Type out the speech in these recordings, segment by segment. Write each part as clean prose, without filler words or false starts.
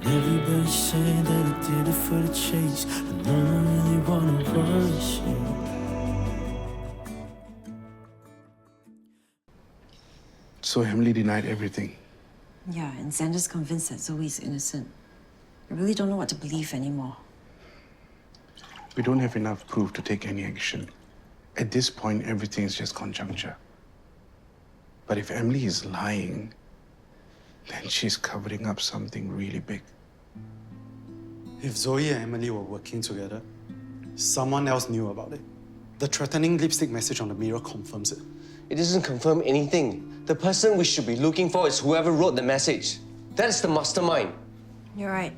And everybody's saying that I did it for the chase, but no one really wanna rush you. So Emily denied everything. Yeah, and Xander's convinced that Zoe's innocent. I really don't know what to believe anymore. We don't have enough proof to take any action. At this point, everything is just conjecture. But if Emily is lying, then she's covering up something really big. If Zoe and Emily were working together, someone else knew about it. The threatening lipstick message on the mirror confirms it. It doesn't confirm anything. The person we should be looking for is whoever wrote the message. That's the mastermind. You're right.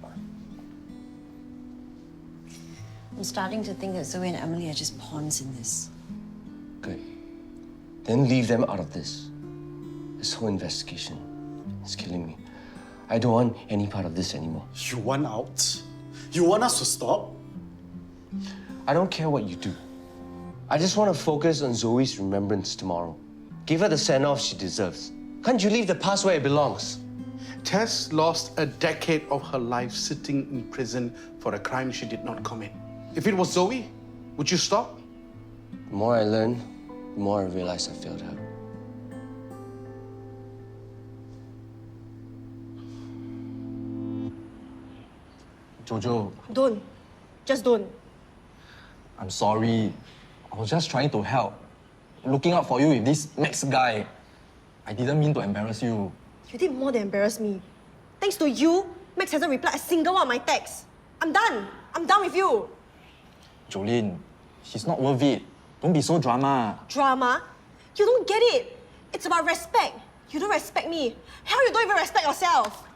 I'm starting to think that Zoe and Emily are just pawns in this. Good. Then leave them out of this. This whole investigation is killing me. I don't want any part of this anymore. You want out? You want us to stop? I don't care what you do. I just want to focus on Zoe's remembrance tomorrow. Give her the send-off she deserves. Can't you leave the past where it belongs? Tess lost a decade of her life sitting in prison for a crime she did not commit. If it was Zoe, would you stop? The more I learn, the more I realize I failed her. Jojo, Don't. Just don't. I'm sorry. I was just trying to help. Looking out for you with this Max guy. I didn't mean to embarrass you. You did more than embarrass me. Thanks to you, Max hasn't replied a single one of my texts. I'm done. I'm done with you. Jolene, she's not worth it. Don't be so drama. Drama? You don't get it. It's about respect. You don't respect me. Hell, you don't even respect yourself.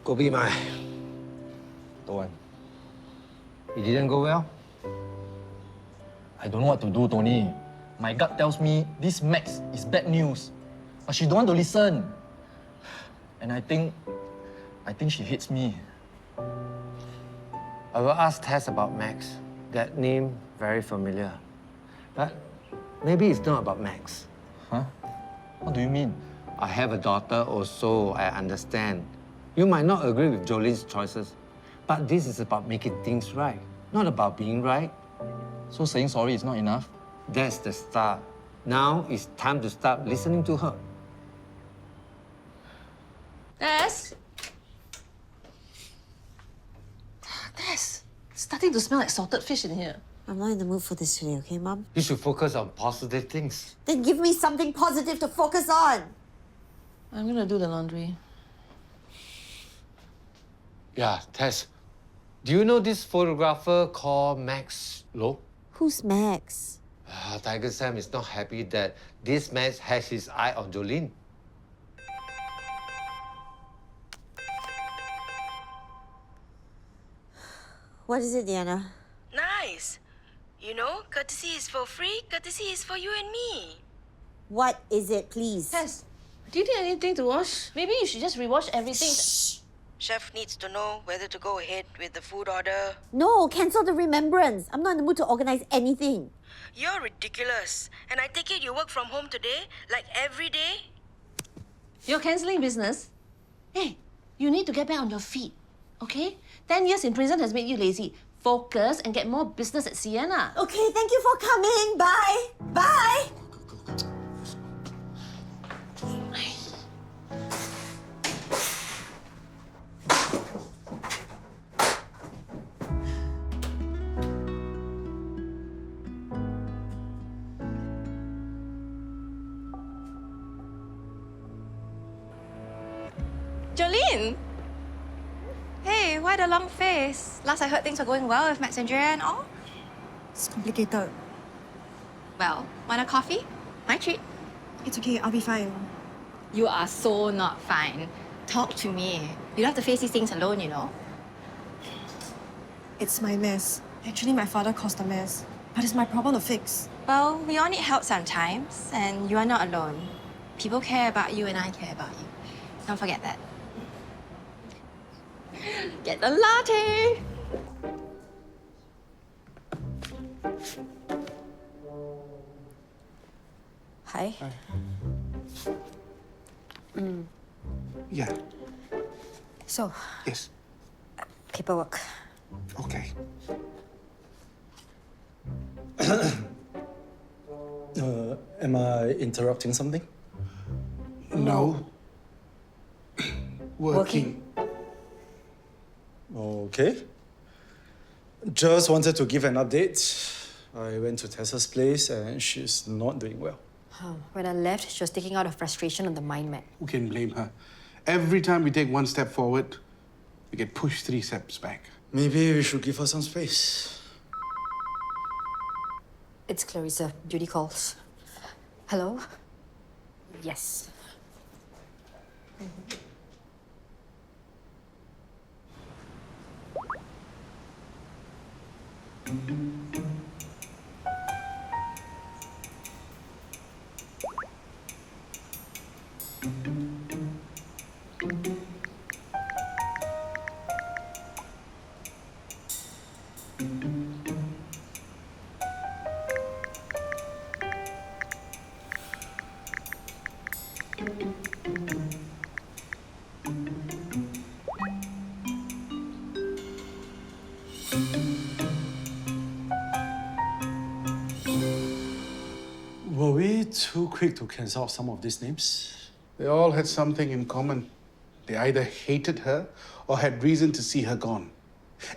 Go be my. Don't want. It didn't go well? I don't know what to do, Tony. My gut tells me this Max is bad news. But she don't want to listen. And I think she hates me. I will ask Tess about Max. That name very familiar. But maybe it's not about Max. Huh? What do you mean? I have a daughter also, I understand. You might not agree with Jolene's choices, but this is about making things right, not about being right. So saying sorry is not enough? That's the start. Now it's time to start listening to her. Tess? Tess, it's starting to smell like salted fish in here. I'm not in the mood for this today, okay, Mom? You should focus on positive things. Then give me something positive to focus on. I'm gonna do the laundry. Yeah, Tess. Do you know this photographer called Max Low? Who's Max? Tiger Sam is not happy that this man has his eye on Jolene. What is it, Diana? Nice. You know, courtesy is for free, courtesy is for you and me. What is it, please? Tess, do you need anything to wash? Maybe you should just rewash everything. Shh. Chef needs to know whether to go ahead with the food order. No, cancel the remembrance. I'm not in the mood to organize anything. You're ridiculous. And I take it you work from home today, like every day? You're cancelling business? Hey, you need to get back on your feet, okay? 10 years in prison has made you lazy. Focus and get more business at Sienna. Okay, thank you for coming. Bye. Bye. Jolene! Hey, why the long face? Last I heard things were going well with Max and Drea and all. It's complicated. Well, want a coffee? My treat. It's okay, I'll be fine. You are so not fine. Talk to me. You don't have to face these things alone, you know. It's my mess. Actually, my father caused the mess. But it's my problem to fix. Well, we all need help sometimes, and you are not alone. People care about you and I care about you. Don't forget that. Get the latte! Hi. Yeah. So, Yes. paperwork. Okay. Am I interrupting something? No. Working. Okay. Just wanted to give an update. I went to Tessa's place and she's not doing well. When I left, she was taking out her frustration on the mind map. Who can blame her? Every time we take one step forward, we get pushed 3 steps back. Maybe we should give her some space. It's Clarissa. Duty calls. Hello? Yes. Were we too quick to cancel out some of these names? They all had something in common. They either hated her or had reason to see her gone.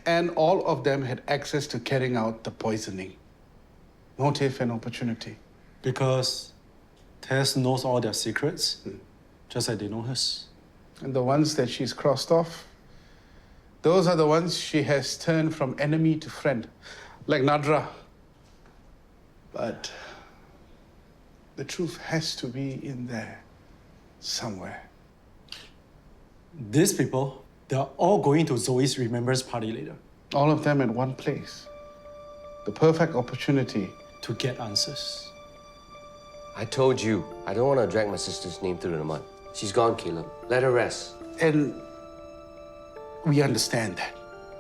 And all of them had access to carrying out the poisoning. Motive and opportunity. Because Tess knows all their secrets, just like they know hers. And the ones that she's crossed off, those are the ones she has turned from enemy to friend, like Nadra. But the truth has to be in there somewhere. These people, they're all going to Zoe's remembrance party later. All of them at one place. The perfect opportunity to get answers. I told you, I don't want to drag my sister's name through the mud. She's gone, Caleb. Let her rest. And we understand that.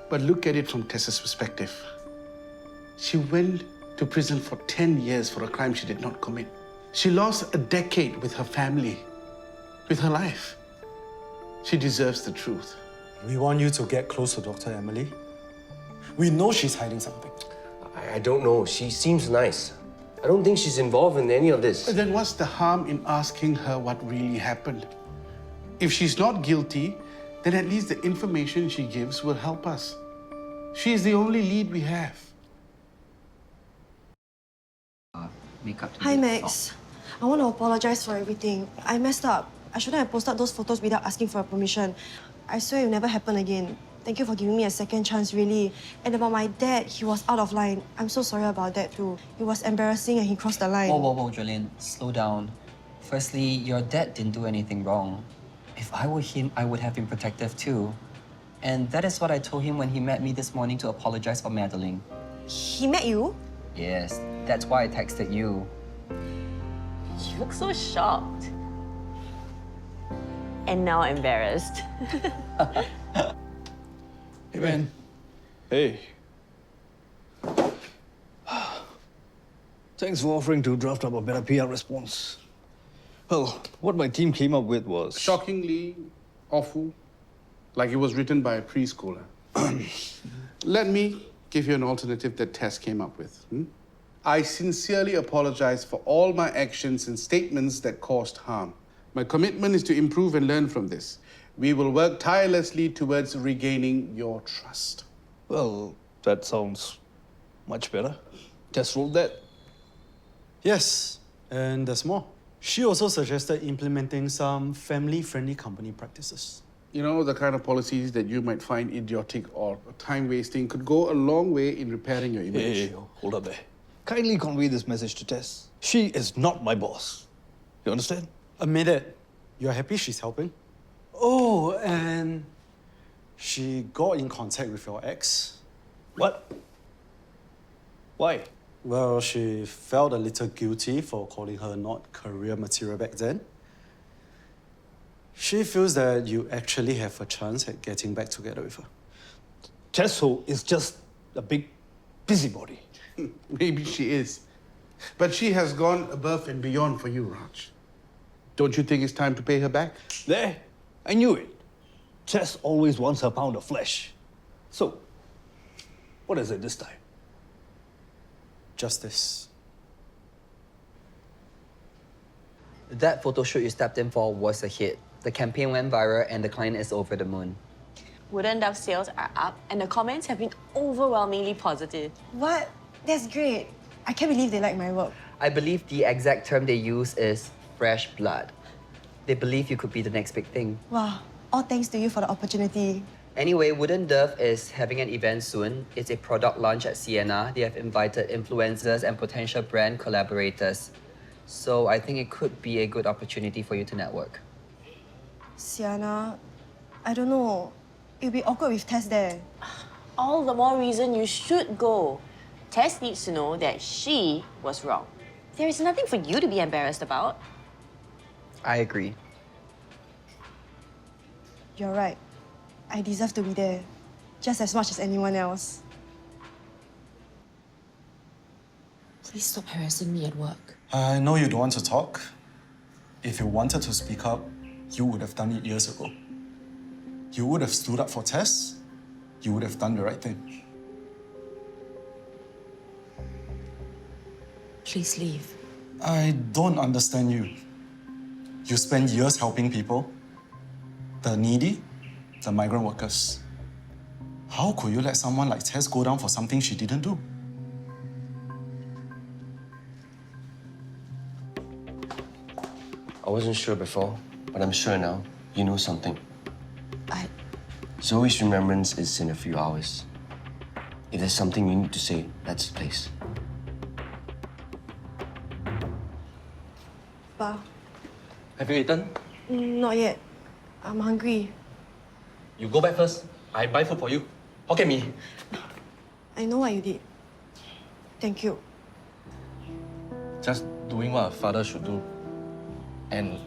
But look at it from Tess's perspective. She went to prison for 10 years for a crime she did not commit. She lost a decade with her family, with her life. She deserves the truth. We want you to get close to Dr. Emily. We know she's hiding something. I don't know. She seems nice. I don't think she's involved in any of this. But then what's the harm in asking her what really happened? If she's not guilty, then at least the information she gives will help us. She's the only lead we have. Hi, Max. I want to apologize for everything. I messed up. I shouldn't have posted those photos without asking for permission. I swear it will never happen again. Thank you for giving me a second chance, really. And about my dad, he was out of line. I'm so sorry about that too. It was embarrassing and he crossed the line. Whoa, Jolene. Slow down. Firstly, your dad didn't do anything wrong. If I were him, I would have been protective too. And that is what I told him when he met me this morning to apologize for meddling. He met you? Yes, that's why I texted you. You look so shocked. And now embarrassed. Hey, man. Hey. Thanks for offering to draft up a better PR response. Well, what my team came up with was... Shockingly awful, like it was written by a preschooler. Let me give you an alternative that Tess came up with. I sincerely apologize for all my actions and statements that caused harm. My commitment is to improve and learn from this. We will work tirelessly towards regaining your trust. Well, that sounds much better. Tess wrote that. Yes, and there's more. She also suggested implementing some family-friendly company practices. You know, the kind of policies that you might find idiotic or time-wasting could go a long way in repairing your image. Hey, hold up there. Kindly convey this message to Tess. She is not my boss. You understand? Admit it. You're happy she's helping? Oh, and she got in contact with your ex. What? Why? Well, she felt a little guilty for calling her not career material back then. She feels that you actually have a chance at getting back together with her. Tesso is just a big busybody. Maybe she is. But she has gone above and beyond for you, Raj. Don't you think it's time to pay her back? There, I knew it. Tess always wants her pound of flesh. So, what is it this time? Justice. That photo shoot you stepped in for was a hit. The campaign went viral and the client is over the moon. Wooden Dove sales are up and the comments have been overwhelmingly positive. What? That's great. I can't believe they like my work. I believe the exact term they use is fresh blood. They believe you could be the next big thing. Wow. All thanks to you for the opportunity. Anyway, Wooden Dove is having an event soon. It's a product launch at Sienna. They have invited influencers and potential brand collaborators. So I think it could be a good opportunity for you to network. Sienna, I don't know. It'll be awkward with Tess there. All the more reason you should go. Tess needs to know that she was wrong. There is nothing for you to be embarrassed about. I agree. You're right. I deserve to be there, just as much as anyone else. Please stop harassing me at work. I know you don't want to talk. If you wanted to speak up, you would have done it years ago. You would have stood up for Tess. You would have done the right thing. Please leave. I don't understand you. You spend years helping people, the needy, the migrant workers. How could you let someone like Tess go down for something she didn't do? I wasn't sure before, but I'm sure now. You know something. Zoe's remembrance is in a few hours. If there's something you need to say, that's the place. Pa, Have you eaten? not yet. I'm hungry. You go back first. I buy food for you. Hokkien mee. I know what you did. Thank you. Just doing what a father should do. And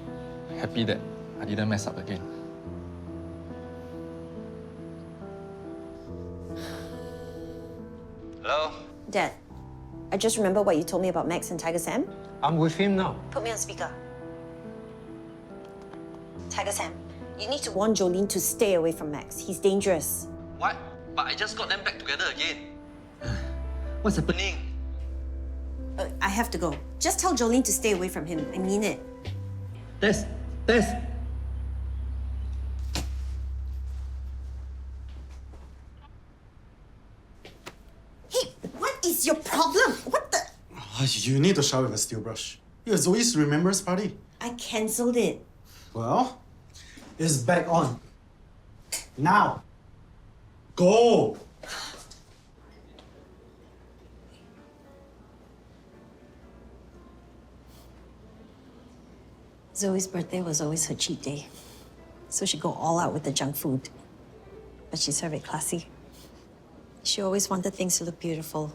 happy that I didn't mess up again. Hello? Dad, I just remember what you told me about Max and Tiger Sam. I'm with him now. Put me on speaker. Tiger Sam, you need to warn Jolene to stay away from Max. He's dangerous. What? But I just got them back together again. What's happening? I have to go. Just tell Jolene to stay away from him. I mean it. Tess! Tess! Hey, what is your problem? What the? You need to shower with a steel brush. It's Zoe's remembrance party. I cancelled it. Well, it's back on. Now. Go! Zoe's birthday was always her cheat day. So she'd go all out with the junk food. But she served it classy. She always wanted things to look beautiful,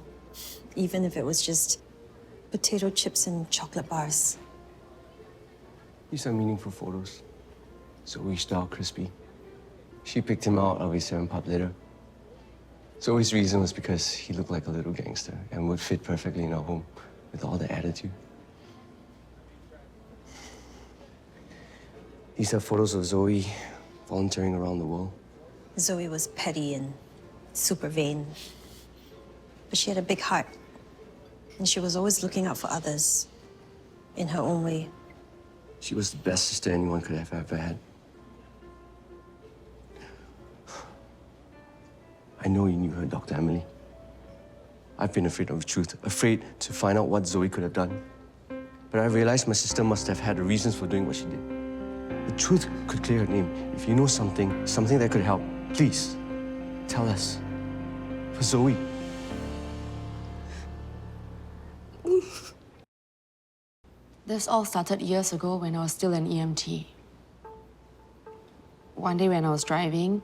even if it was just potato chips and chocolate bars. These are meaningful photos. Zoe's style crispy. She picked him out of a 7-pup litter. Zoe's reason was because he looked like a little gangster and would fit perfectly in our home with all the attitude. These are photos of Zoe volunteering around the world. Zoe was petty and super vain. But she had a big heart. And she was always looking out for others in her own way. She was the best sister anyone could have ever had. I know you knew her, Dr. Emily. I've been afraid of the truth, afraid to find out what Zoe could have done. But I realized my sister must have had reasons for doing what she did. The truth could clear her name. If you know something that could help, please, tell us. For Zoe. This all started years ago when I was still an EMT. One day when I was driving,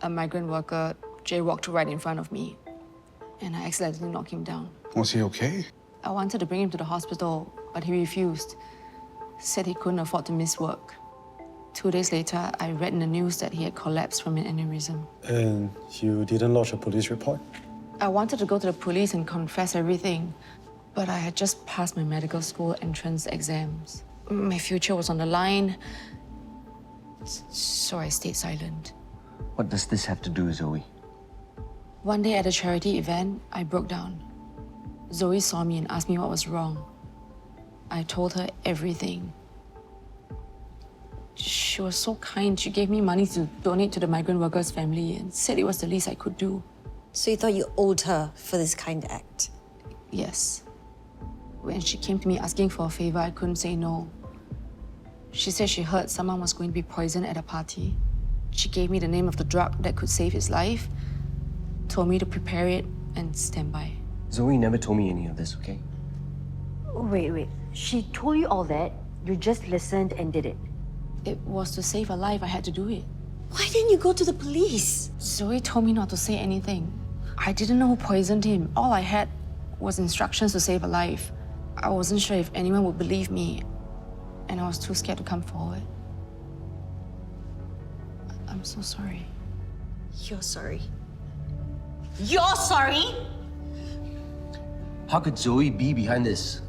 a migrant worker jaywalked right in front of me, and I accidentally knocked him down. Was he okay? I wanted to bring him to the hospital, but he refused. Said he couldn't afford to miss work. 2 days later, I read in the news that he had collapsed from an aneurysm. And you didn't lodge a police report? I wanted to go to the police and confess everything, but I had just passed my medical school entrance exams. My future was on the line, so I stayed silent. What does this have to do with Zoe? One day at a charity event, I broke down. Zoe saw me and asked me what was wrong. I told her everything. She was so kind. She gave me money to donate to the migrant workers' family and said it was the least I could do. So you thought you owed her for this kind act? Yes. When she came to me asking for a favor, I couldn't say no. She said she heard someone was going to be poisoned at a party. She gave me the name of the drug that could save his life, told me to prepare it and stand by. Zoe never told me any of this, okay? Wait. She told you all that? You just listened and did it? It was to save a life. I had to do it. Why didn't you go to the police? Zoe told me not to say anything. I didn't know who poisoned him. All I had was instructions to save a life. I wasn't sure if anyone would believe me, and I was too scared to come forward. I'm so sorry. You're sorry. You're sorry? How could Zoe be behind this?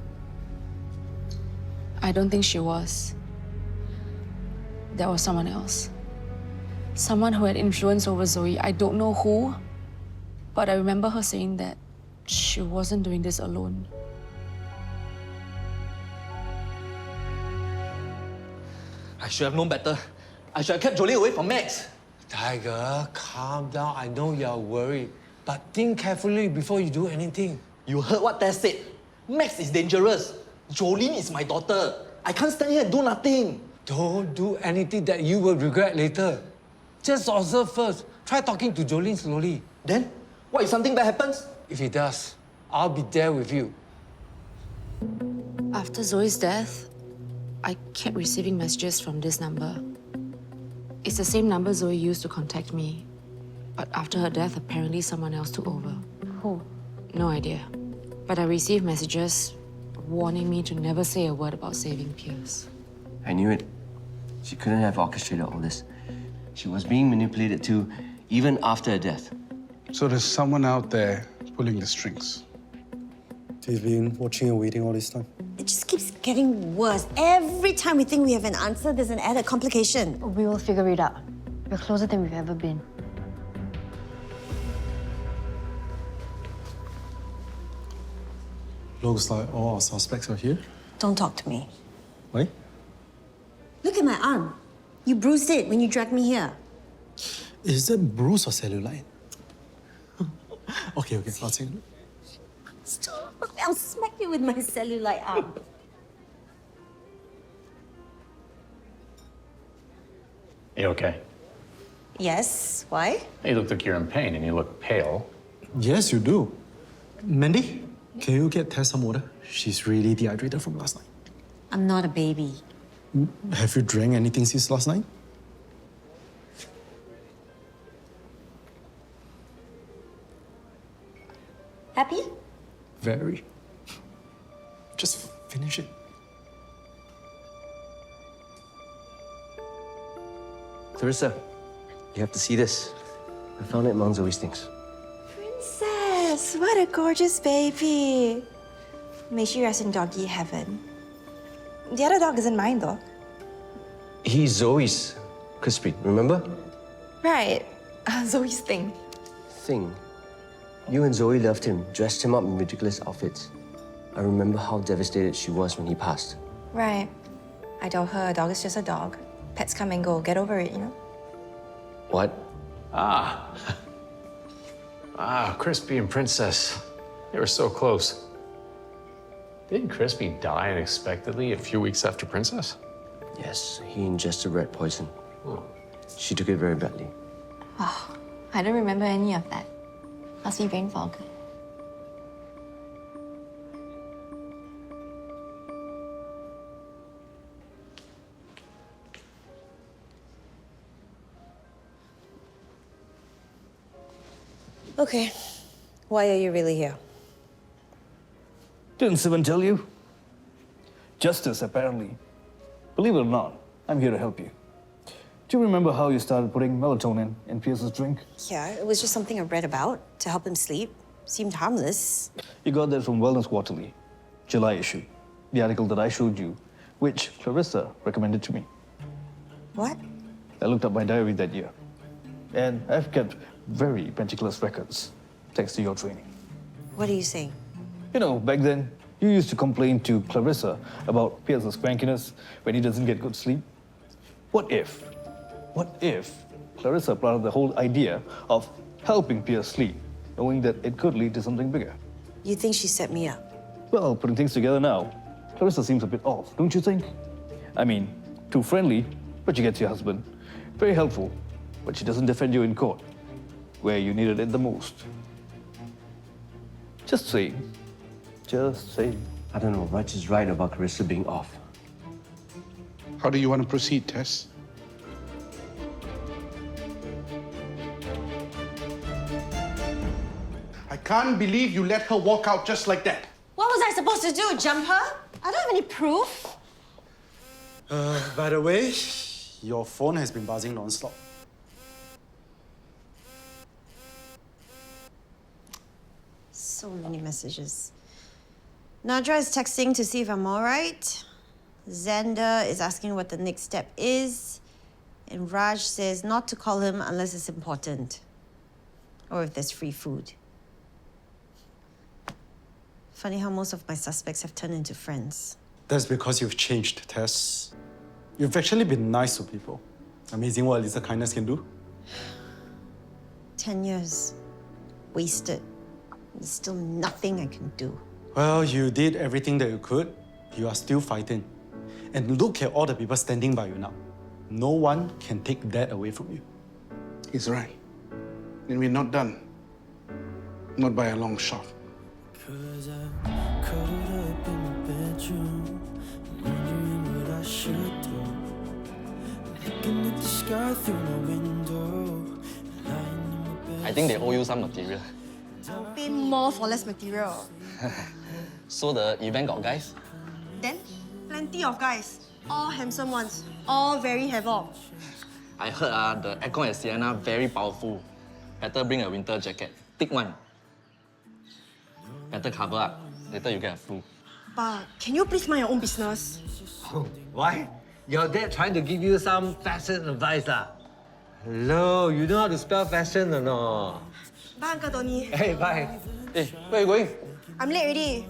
I don't think she was. There was someone else. Someone who had influence over Zoe. I don't know who, but I remember her saying that she wasn't doing this alone. I should have known better. I should have kept Jolene away from Max. Tiger, calm down. I know you're worried, but think carefully before you do anything. You heard what Tess said. Max is dangerous. Jolene is my daughter. I can't stand here and do nothing. Don't do anything that you will regret later. Just observe first. Try talking to Jolene slowly. Then, what if something bad happens? If he does, I'll be there with you. After Zoe's death, I kept receiving messages from this number. It's the same number Zoe used to contact me. But after her death, apparently someone else took over. Who? No idea. But I received messages warning me to never say a word about saving Pierce. I knew it. She couldn't have orchestrated all this. She was being manipulated too, even after her death. So there's someone out there pulling the strings. She's been watching and waiting all this time. It just keeps getting worse. Every time we think we have an answer, there's an added complication. We will figure it out. We're closer than we've ever been. Looks like all our suspects are here. Don't talk to me. Wait? Look at my arm. You bruised it when you dragged me here. Is that bruise or cellulite? okay, I'll take a look. Stop. I'll smack you with my cellulite arm. You okay? Yes. Why? You look like you're in pain and you look pale. Yes, you do. Mandy, can you get Tess some water? She's really dehydrated from last night. I'm not a baby. Have you drank anything since last night? Happy? Very. Just finish it. Clarissa, you have to see this. I found it among Zoe's things. Princess, what a gorgeous baby. May she rest in doggy heaven. The other dog isn't mine, though. He's Zoe's. Crispy, remember? Right. Zoe's thing. Thing. You and Zoe loved him, dressed him up in ridiculous outfits. I remember how devastated she was when he passed. Right. I told her a dog is just a dog. Pets come and go. Get over it, you know? What? Crispy and Princess. They were so close. Didn't Crispy die unexpectedly a few weeks after Princess? Yes, he ingested rat poison. She took it very badly. Oh, I don't remember any of that. Must be brain fog. Okay. Why are you really here? Didn't Sivan tell you? Justice, apparently. Believe it or not, I'm here to help you. Do you remember how you started putting melatonin in Pierce's drink? Yeah, it was just something I read about to help him sleep. Seemed harmless. You got that from Wellness Quarterly, July issue. The article that I showed you which Clarissa recommended to me. What? I looked up my diary that year, and I've kept very meticulous records, thanks to your training. What are you saying? You know, back then, you used to complain to Clarissa about Pierce's crankiness when he doesn't get good sleep. What if Clarissa planted the whole idea of helping Pierce sleep, knowing that it could lead to something bigger? You think she set me up? Well, putting things together now, Clarissa seems a bit off, don't you think? I mean, too friendly, but she gets your husband. Very helpful, but she doesn't defend you in court, where you needed it the most. Just saying. Just saying. I don't know, Raj is right about Carissa being off. How do you want to proceed, Tess? I can't believe you let her walk out just like that. What was I supposed to do? Jump her? I don't have any proof. By the way, your phone has been buzzing non-stop. So many messages. Nadra is texting to see if I'm all right. Xander is asking what the next step is. And Raj says not to call him unless it's important. Or if there's free food. Funny how most of my suspects have turned into friends. That's because you've changed, Tess. You've actually been nice to people. Amazing what a little kindness can do. 10 years. Wasted. There's still nothing I can do. Well, you did everything that you could. You are still fighting. And look at all the people standing by you now. No one can take that away from you. He's right. And we're not done. Not by a long shot. 'Cause I'm cuddled up in my bedroom, wondering what I should do. Looking at the sky through my window, lying in my bed. I think they owe you some material. I'll pay more for less material. So the event got guys? Then, plenty of guys. All handsome ones. All very havoc. I heard the aircon at Sienna very powerful. Better bring a winter jacket. Thick one. Better cover up. Later you get a flu. But can you please mind your own business? Why? Your dad trying to give you some fashion advice, lah? Hello, you know how to spell fashion or not? Bye, Uncle Tony. Hey, bye. Hey, where are you going? I'm late already.